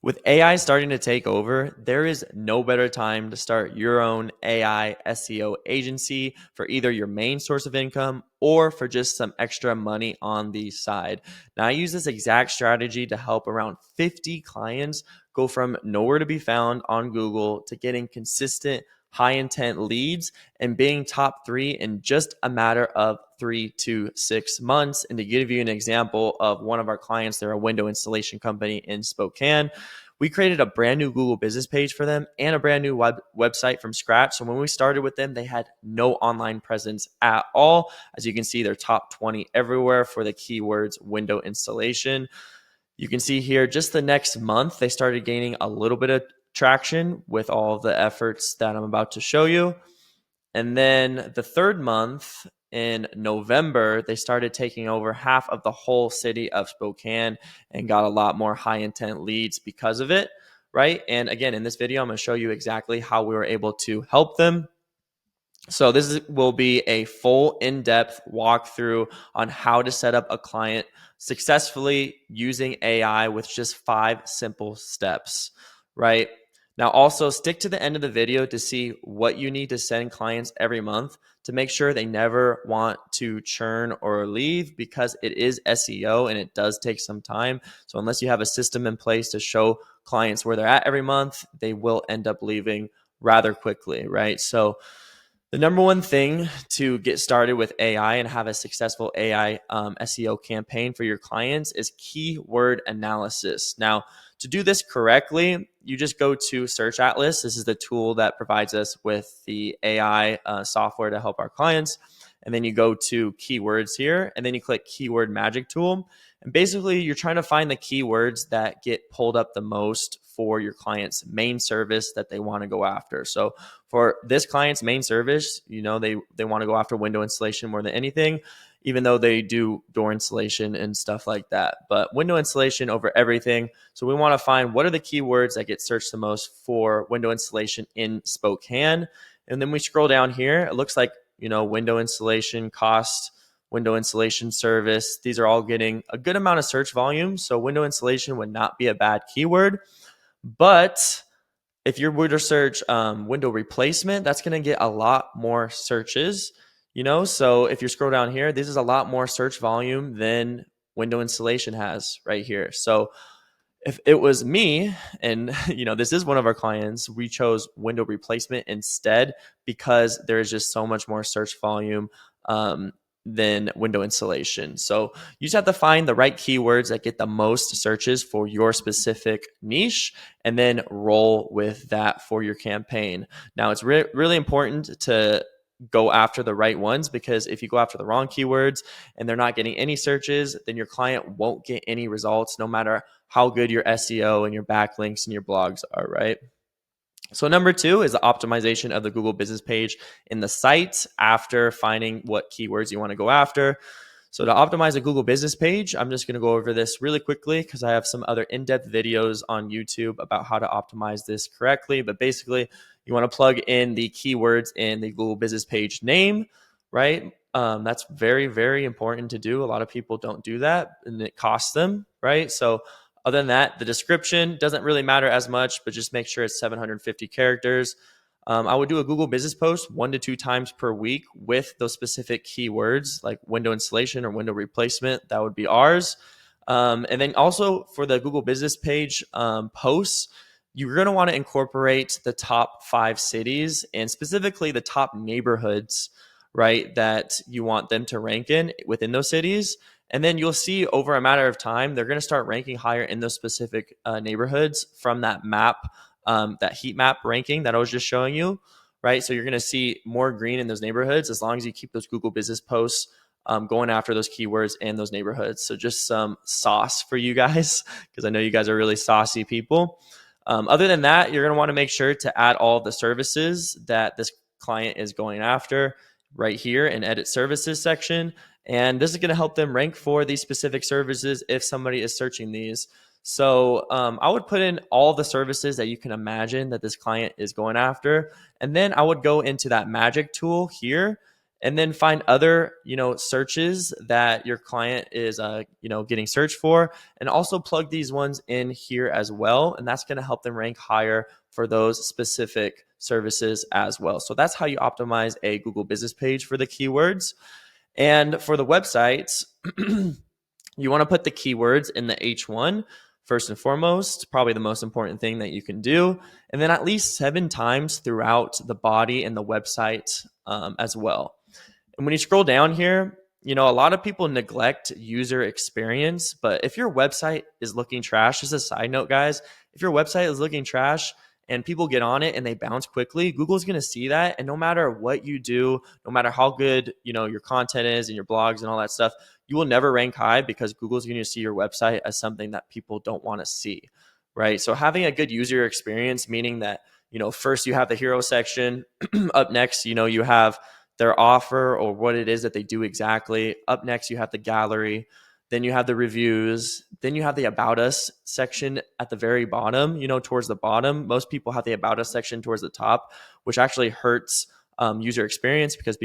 With AI starting to take over, there is no better time to start your own AI SEO agency for either your main source of income or for just some extra money on the side. Now, I use this exact strategy to help around 50 clients go from nowhere to be found on Google to getting consistent, high intent leads and being top three in just a matter of 3 to 6 months. And to give you an example of one of our clients, they're a window installation company in Spokane. We created a brand new Google business page for them and a brand new website from scratch. So when we started with them, they had no online presence at all. As you can see, they're top 20 everywhere for the keywords window installation. You can see here just the next month, they started gaining a little bit of traction with all of the efforts that I'm about to show you. And then the third month in November, they started taking over half of the whole city of Spokane and got a lot more high intent leads because of it, right? And again, in this video, I'm going to show you exactly how we were able to help them. So will be a full in-depth walkthrough on how to set up a client successfully using AI with just 5 simple steps, right? Now, also stick to the end of the video to see what you need to send clients every month to make sure they never want to churn or leave, because it is SEO and it does take some time. So unless you have a system in place to show clients where they're at every month, they will end up leaving rather quickly, right? So the number one thing to get started with AI and have a successful AI SEO campaign for your clients is keyword analysis. Now, to do this correctly, you just go to Search Atlas. This is the tool that provides us with the AI software to help our clients. And then you go to keywords here, and then you click Keyword Magic Tool. And basically, you're trying to find the keywords that get pulled up the most for your client's main service that they want to go after. So for this client's main service, they want to go after window installation more than anything, even though they do door installation and stuff like that. But window installation over everything. So we want to find what are the keywords that get searched the most for window installation in Spokane. And then we scroll down here. It looks like, window installation cost, window installation service. These are all getting a good amount of search volume. So window installation would not be a bad keyword. But if you were to search window replacement, that's going to get a lot more searches, So if you scroll down here, this is a lot more search volume than window installation has right here. So if it was me and, this is one of our clients, we chose window replacement instead because there is just so much more search volume than window installation. So you just have to find the right keywords that get the most searches for your specific niche and then roll with that for your campaign. Now, it's really important to go after the right ones, because if you go after the wrong keywords and they're not getting any searches, then your client won't get any results, no matter how good your SEO and your backlinks and your blogs are, right? So number 2 is the optimization of the Google business page in the site after finding what keywords you want to go after. So to optimize a Google business page, I'm just going to go over this really quickly because I have some other in-depth videos on YouTube about how to optimize this correctly. But basically, you want to plug in the keywords in the Google business page name, right? That's very, very important to do. A lot of people don't do that and it costs them, right? So other than that, the description doesn't really matter as much, but just make sure it's 750 characters. I would do a Google business post 1 to 2 times per week with those specific keywords like window installation or window replacement. That would be ours. And then also for the Google business page posts, you're going to want to incorporate the top 5 cities and specifically the top neighborhoods, right, that you want them to rank in within those cities. And then you'll see over a matter of time, they're going to start ranking higher in those specific neighborhoods from that map, that heat map ranking that I was just showing you, right? So you're going to see more green in those neighborhoods as long as you keep those Google business posts going after those keywords in those neighborhoods. So just some sauce for you guys, because I know you guys are really saucy people. Other than that, you're going to want to make sure to add all the services that this client is going after right here in edit services section. And this is going to help them rank for these specific services if somebody is searching these. So I would put in all the services that you can imagine that this client is going after. And then I would go into that magic tool here and then find other, searches that your client is, getting searched for, and also plug these ones in here as well. And that's going to help them rank higher for those specific services as well. So that's how you optimize a Google business page for the keywords. And for the websites, you want to put the keywords in the H1 first and foremost, probably the most important thing that you can do. And then at least 7 times throughout the body and the website as well. And when you scroll down here, a lot of people neglect user experience. But if your website is looking trash, just a side note, guys, if your website is looking trash and people get on it and they bounce quickly, Google's going to see that. And no matter what you do, no matter how good, your content is and your blogs and all that stuff, you will never rank high because Google's going to see your website as something that people don't want to see, right? So having a good user experience, meaning that, first you have the hero section. Up next, you have their offer or what it is that they do exactly. Up next, you have the gallery. Then you have the reviews. Then you have the About Us section at the very bottom, towards the bottom. Most people have the About Us section towards the top, which actually hurts user experience because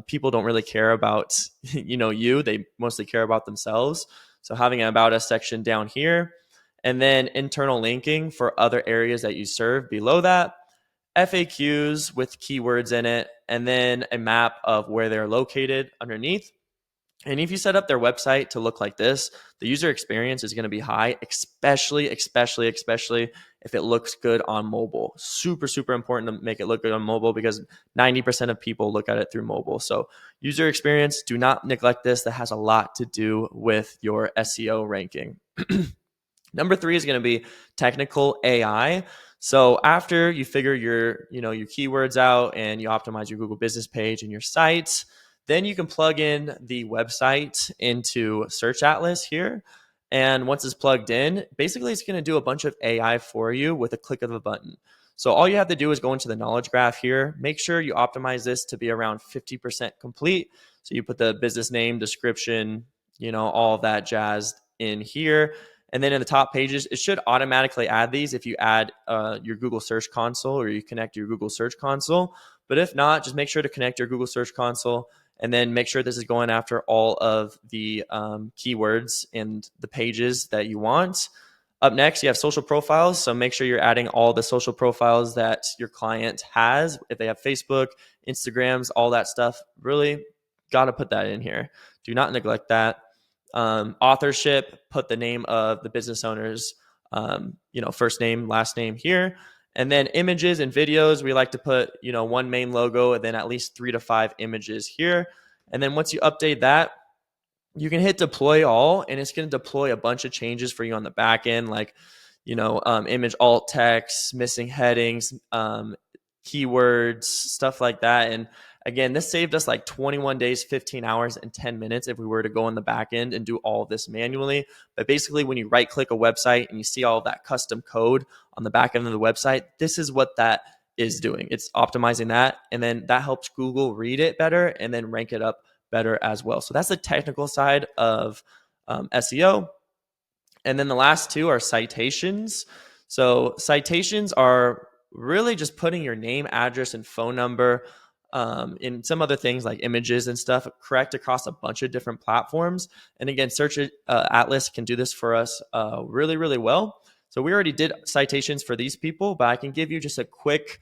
people don't really care about, you. They mostly care about themselves. So having an About Us section down here, and then internal linking for other areas that you serve below that. FAQs with keywords in it, and then a map of where they're located underneath. And if you set up their website to look like this, the user experience is going to be high, especially if it looks good on mobile. Super, super important to make it look good on mobile because 90% of people look at it through mobile. So user experience, do not neglect this. That has a lot to do with your SEO ranking. Number 3 is going to be technical AI. So after you figure your keywords out and you optimize your Google business page and your sites, then you can plug in the website into Search Atlas here. And once it's plugged in, basically it's going to do a bunch of AI for you with a click of a button. So all you have to do is go into the knowledge graph here. Make sure you optimize this to be around 50% complete. So you put the business name, description, all of that jazz in here. And then in the top pages, it should automatically add these if you add your Google Search Console or you connect your Google Search Console. But if not, just make sure to connect your Google Search Console and then make sure this is going after all of the keywords and the pages that you want. Up next, you have social profiles. So make sure you're adding all the social profiles that your client has. If they have Facebook, Instagrams, all that stuff, really got to put that in here. Do not neglect that. Authorship, put the name of the business owner's, first name, last name here. And then images and videos, we like to put, one main logo and then at least 3 to 5 images here. And then once you update that, you can hit deploy all, and it's going to deploy a bunch of changes for you on the back end, like, image alt text, missing headings, keywords, stuff like that. And again, this saved us like 21 days, 15 hours, and 10 minutes if we were to go in the back end and do all of this manually. But basically, when you right click a website and you see all of that custom code on the back end of the website, this is what that is doing. It's optimizing that. And then that helps Google read it better and then rank it up better as well. So that's the technical side of SEO. And then the last 2 are citations. So citations are really just putting your name, address, and phone number, and some other things like images and stuff correct across a bunch of different platforms. And again, Search Atlas can do this for us really, really well. So we already did citations for these people, but I can give you just a quick,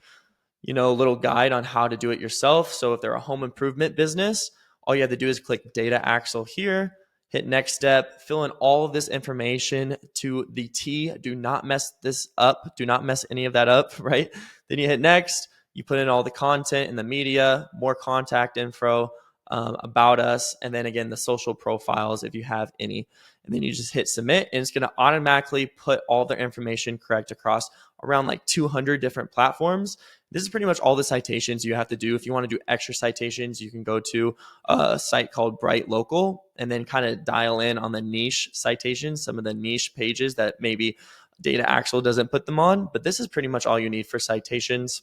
little guide on how to do it yourself. So if they're a home improvement business, all you have to do is click Data Axle here, hit next step, fill in all of this information to the T. Do not mess this up. Do not mess any of that up, right? Then you hit next. You put in all the content and the media, more contact info, about us, and then again, the social profiles if you have any. And then you just hit submit, and it's going to automatically put all their information correct across around like 200 different platforms. This is pretty much all the citations you have to do. If you want to do extra citations, you can go to a site called Bright Local and then kind of dial in on the niche citations, some of the niche pages that maybe Data Axle doesn't put them on. But this is pretty much all you need for citations.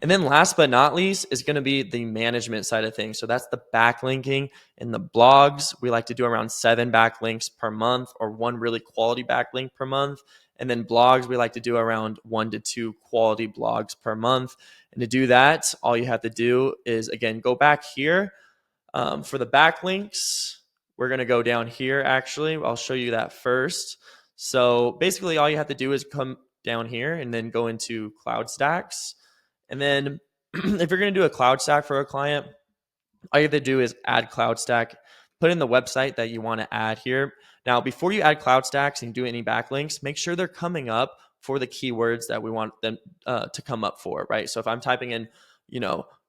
And then last but not least is going to be the management side of things. So that's the backlinking in the blogs. We like to do around 7 backlinks per month, or 1 really quality backlink per month. And then blogs, we like to do around 1 to 2 quality blogs per month. And to do that, all you have to do is, again, go back here. For the backlinks, we're going to go down here. Actually, I'll show you that first. So basically all you have to do is come down here and then go into Cloud Stacks. And then if you're going to do a Cloud Stack for a client, all you have to do is add Cloud Stack, put in the website that you want to add here. Now, before you add Cloud Stacks and do any backlinks, make sure they're coming up for the keywords that we want them to come up for, right? So if I'm typing in,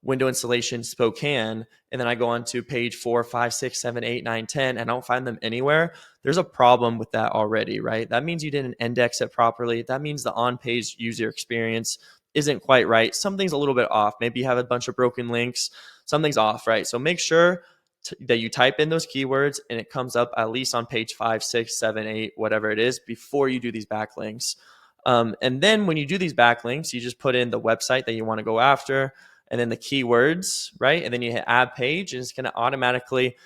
window installation Spokane, and then I go on to page 4, 5, 6, 7, 8, 9, 10, and I don't find them anywhere, there's a problem with that already, right? That means you didn't index it properly. That means the on-page user experience isn't quite right. Something's a little bit off. Maybe you have a bunch of broken links. Something's off, right? So make sure that you type in those keywords and it comes up at least on page 5, 6, 7, 8, whatever it is, before you do these backlinks. And then when you do these backlinks, you just put in the website that you want to go after, and then the keywords, right? And then you hit add page, and it's going to automatically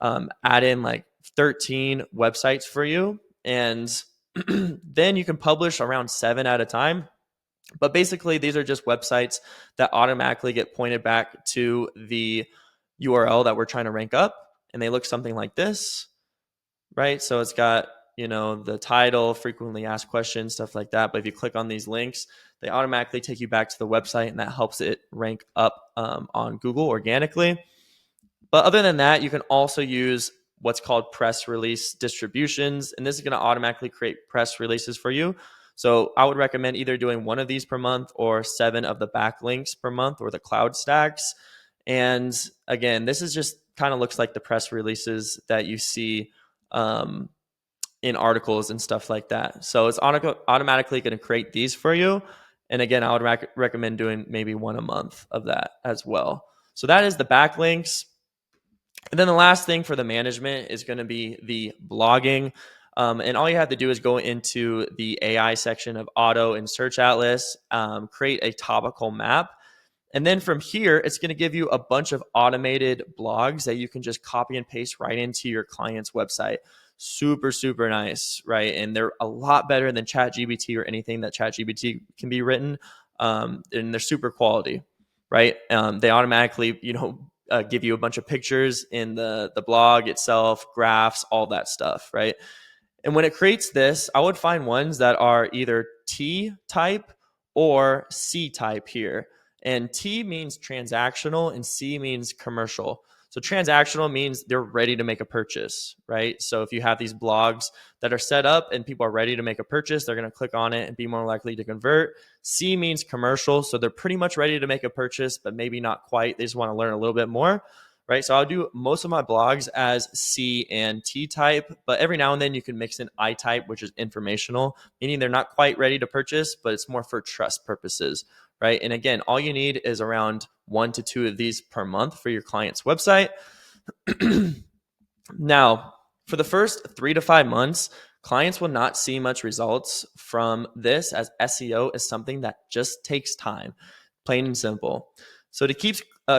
add in like 13 websites for you. And then you can publish around 7 at a time. But basically, these are just websites that automatically get pointed back to the URL that we're trying to rank up. And they look something like this, right? So it's got, the title, frequently asked questions, stuff like that. But if you click on these links, they automatically take you back to the website, and that helps it rank up on Google organically. But other than that, you can also use what's called press release distributions. And this is going to automatically create press releases for you. So I would recommend either doing 1 of these per month or 7 of the backlinks per month, or the Cloud Stacks. And again, this is just kind of looks like the press releases that you see in articles and stuff like that. So it's automatically going to create these for you. And again, I would recommend doing maybe 1 a month of that as well. So that is the backlinks. And then the last thing for the management is going to be the blogging. And all you have to do is go into the AI section of Auto and Search Atlas, create a topical map. And then from here, it's going to give you a bunch of automated blogs that you can just copy and paste right into your client's website. Super, super nice, right? And they're a lot better than ChatGPT or anything that ChatGPT can be written. And they're super quality, right? They automatically, give you a bunch of pictures in the blog itself, graphs, all that stuff, right? And when it creates this, I would find ones that are either T type or C type here. And T means transactional and C means commercial. So transactional means they're ready to make a purchase, right? So if you have these blogs that are set up and people are ready to make a purchase, they're going to click on it and be more likely to convert. C means commercial. So they're pretty much ready to make a purchase, but maybe not quite. They just want to learn a little bit more, right? So I'll do most of my blogs as C and T type, but every now and then you can mix in I type, which is informational, meaning they're not quite ready to purchase, but it's more for trust purposes, right? And again, all you need is around 1 to 2 of these per month for your client's website. Now, for the first 3 to 5 months, clients will not see much results from this, as SEO is something that just takes time, plain and simple. So to keep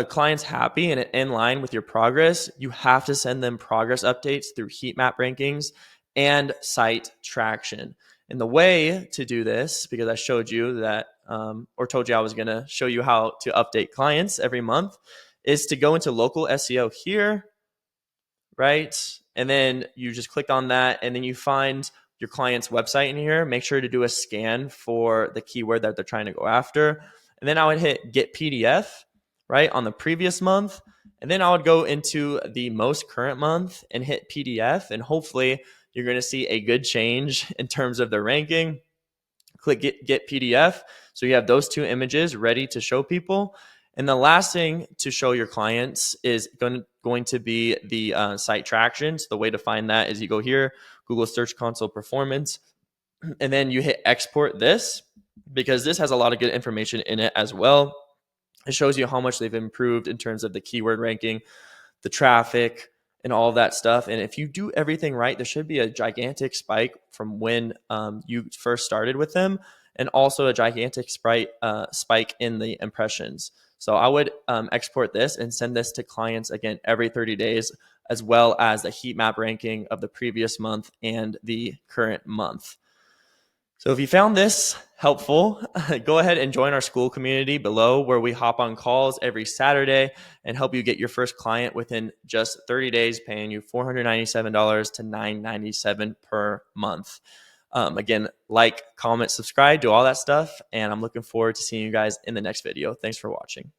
clients happy and in line with your progress, you have to send them progress updates through heat map rankings and site traction. And the way to do this, because I showed you that, or told you I was going to show you how to update clients every month, is to go into local SEO here, right? And then you just click on that, and then you find your client's website in here. Make sure to do a scan for the keyword that they're trying to go after. And then I would hit get PDF, right, on the previous month. And then I would go into the most current month and hit PDF. And hopefully you're going to see a good change in terms of the ranking. Click get PDF. So you have those 2 images ready to show people. And the last thing to show your clients is going to be the site traction. So the way to find that is you go here, Google Search Console Performance, and then you hit export this, because this has a lot of good information in it as well. It shows you how much they've improved in terms of the keyword ranking, the traffic, and all of that stuff. And if you do everything right, there should be a gigantic spike from when you first started with them, and also a gigantic spike in the impressions. So I would export this and send this to clients again every 30 days, as well as the heat map ranking of the previous month and the current month. So if you found this helpful, go ahead and join our school community below, where we hop on calls every Saturday and help you get your first client within just 30 days, paying you $497 to $997 per month. Again, like, comment, subscribe, do all that stuff. And I'm looking forward to seeing you guys in the next video. Thanks for watching.